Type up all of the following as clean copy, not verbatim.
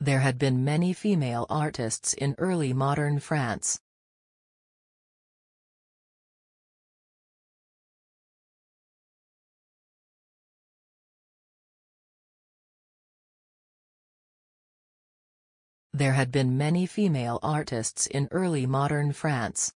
There had been many female artists in early modern France. There had been many female artists in early modern France.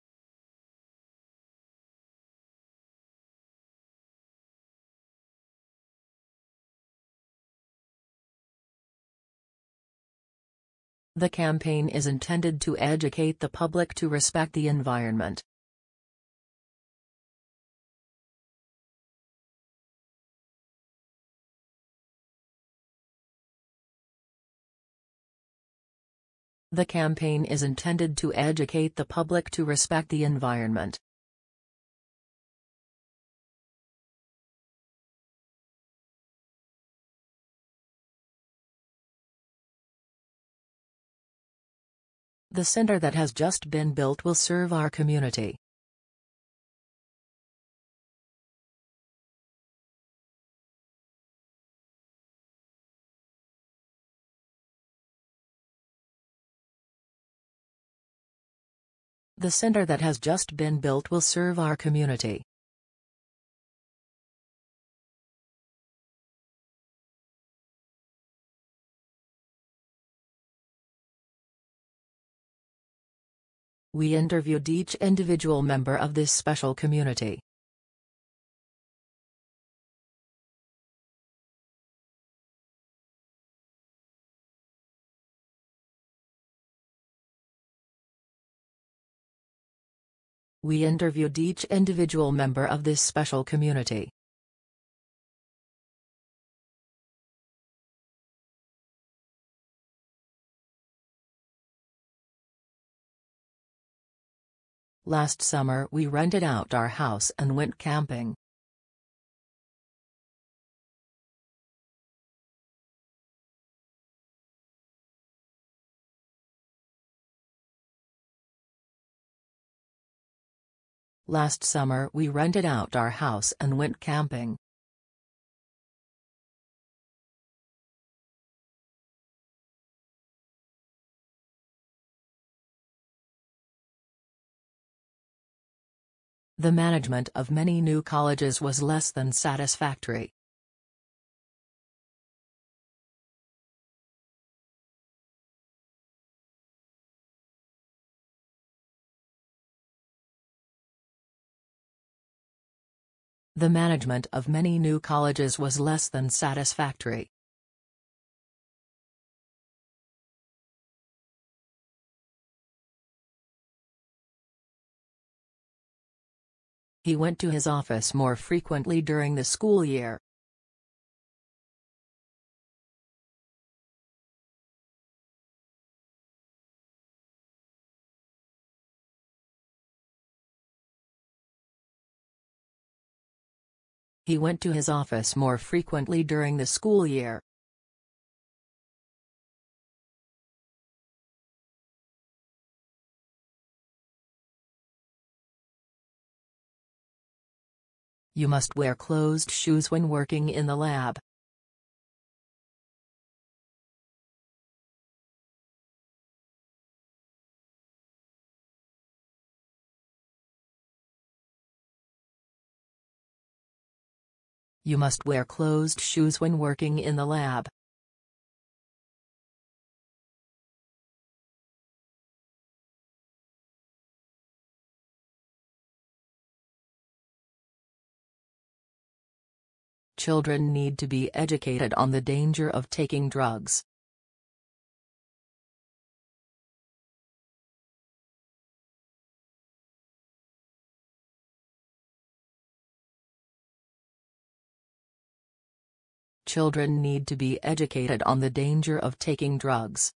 The campaign is intended to educate the public to respect the environment. The campaign is intended to educate the public to respect the environment. The center that has just been built will serve our community. The center that has just been built will serve our community. We interviewed each individual member of this special community. We interviewed each individual member of this special community. Last summer we rented out our house and went camping. Last summer we rented out our house and went camping. The management of many new colleges was less than satisfactory. The management of many new colleges was less than satisfactory. He went to his office more frequently during the school year. He went to his office more frequently during the school year. You must wear closed shoes when working in the lab. You must wear closed shoes when working in the lab. Children need to be educated on the danger of taking drugs. Children need to be educated on the danger of taking drugs.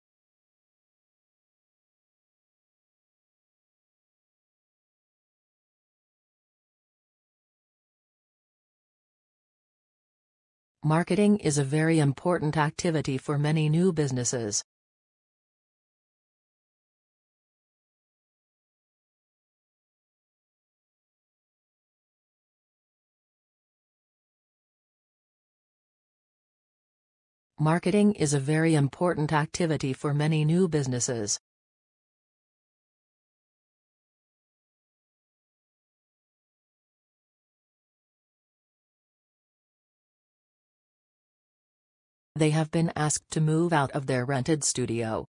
Marketing is a very important activity for many new businesses. Marketing is a very important activity for many new businesses. They have been asked to move out of their rented studio.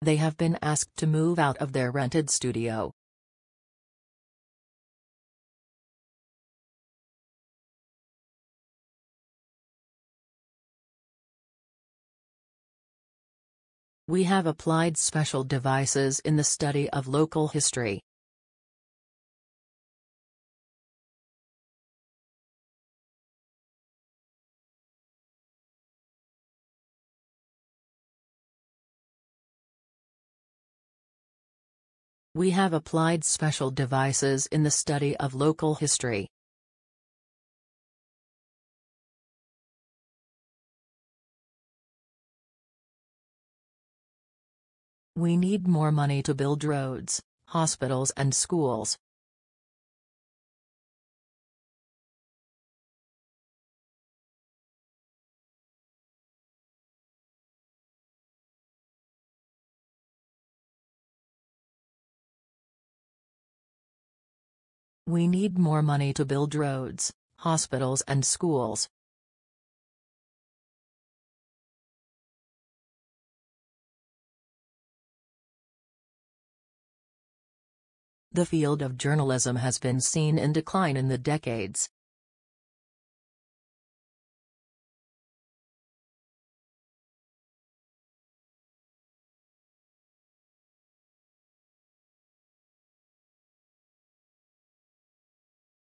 They have been asked to move out of their rented studio. We have applied special devices in the study of local history. We have applied special devices in the study of local history. We need more money to build roads, hospitals and schools. We need more money to build roads, hospitals and schools. The field of journalism has been seen in decline in the decades.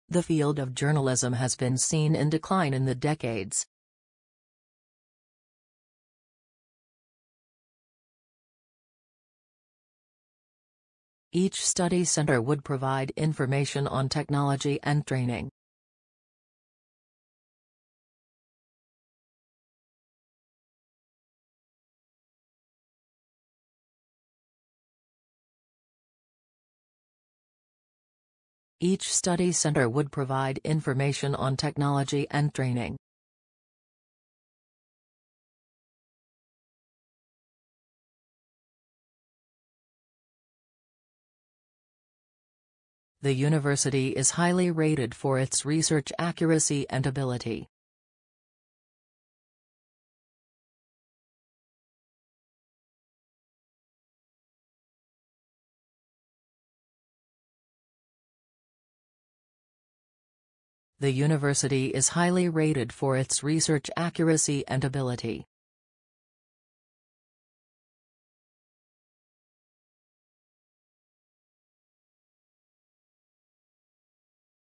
The field of journalism has been seen in decline in the decades. Each study center would provide information on technology and training. Each study center would provide information on technology and training. The university is highly rated for its research accuracy and ability. The university is highly rated for its research accuracy and ability.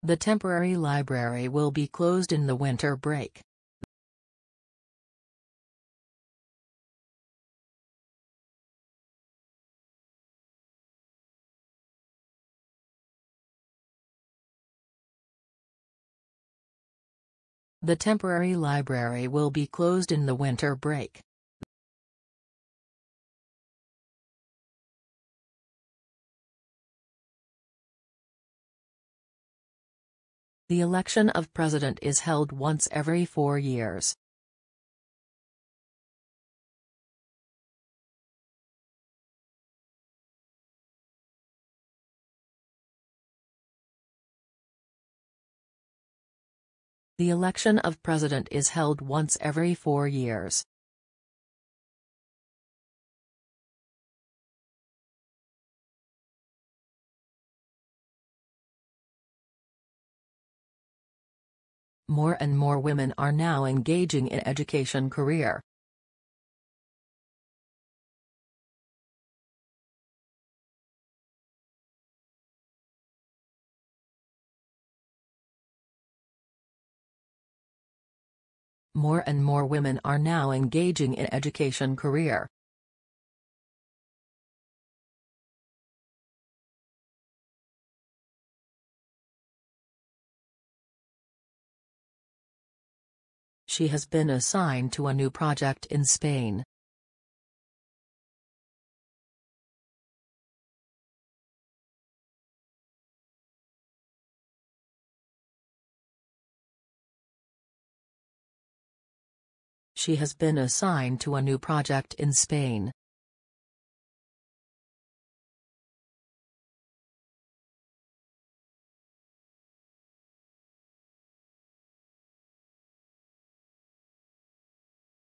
The temporary library will be closed in the winter break. The temporary library will be closed in the winter break. The election of president is held once every 4 years. The election of president is held once every 4 years. More and more women are now engaging in education career. More and more women are now engaging in education career. She has been assigned to a new project in Spain. She has been assigned to a new project in Spain.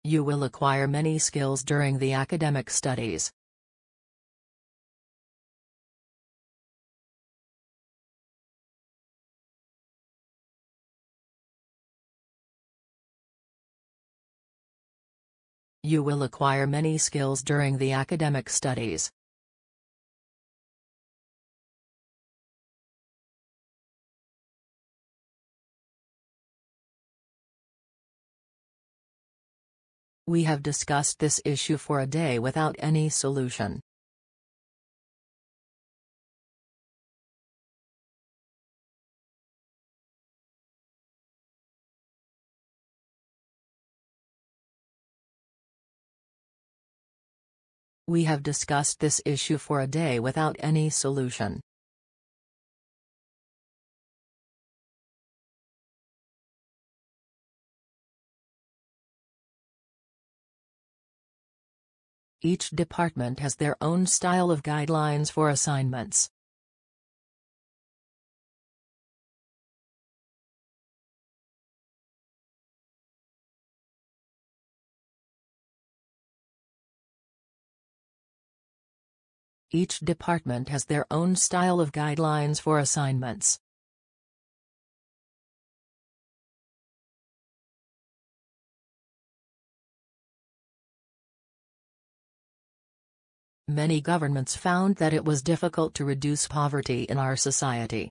You will acquire many skills during the academic studies. You will acquire many skills during the academic studies. We have discussed this issue for a day without any solution. We have discussed this issue for a day without any solution. Each department has their own style of guidelines for assignments. Each department has their own style of guidelines for assignments. Many governments found that it was difficult to reduce poverty in our society.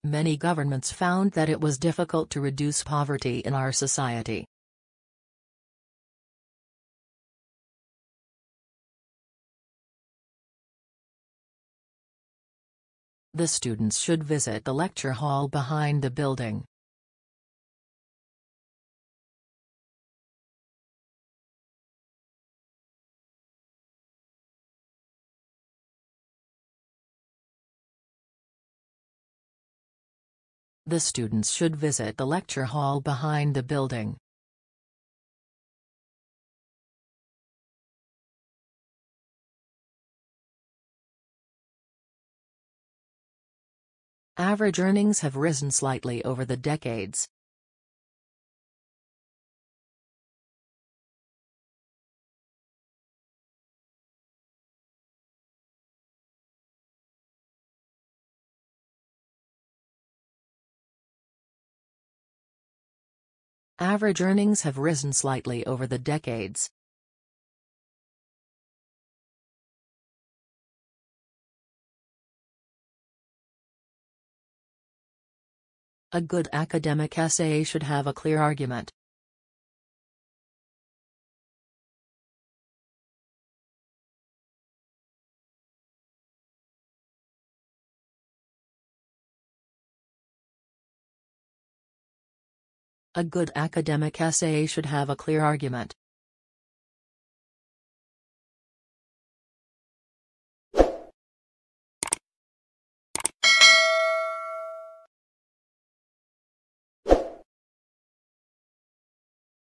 Many governments found that it was difficult to reduce poverty in our society. The students should visit the lecture hall behind the building. The students should visit the lecture hall behind the building. Average earnings have risen slightly over the decades. Average earnings have risen slightly over the decades. A good academic essay should have a clear argument. A good academic essay should have a clear argument.